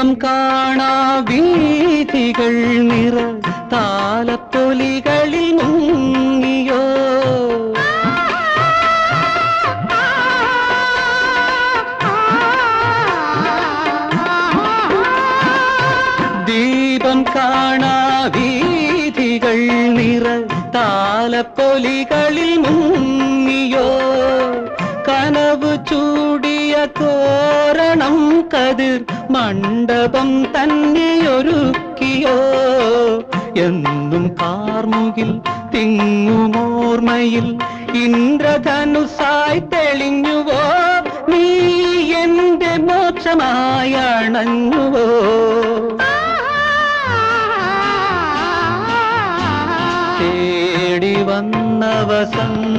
ദീപം കാണാ വീഥികൾ നിറ താലപ്പൊലികളിൽ മുങ്ങിയോ ദീപം കാണാ വീഥികൾ നിറ താലപ്പൊലികളിൽ മുങ്ങിയോ കനവ് ചൂടിയ തോരണം കതിർ മണ്ഡപം തന്നെയൊരുക്കിയോ എന്നും കാർമുകിൽ തിങ്ങുമോർമ്മയിൽ ഇന്ദ്രധനുസായി തെളിഞ്ഞുവോ നീ എന്റെ മോക്ഷമായി അണഞ്ഞുവോ തേടി വന്ന വസന്ത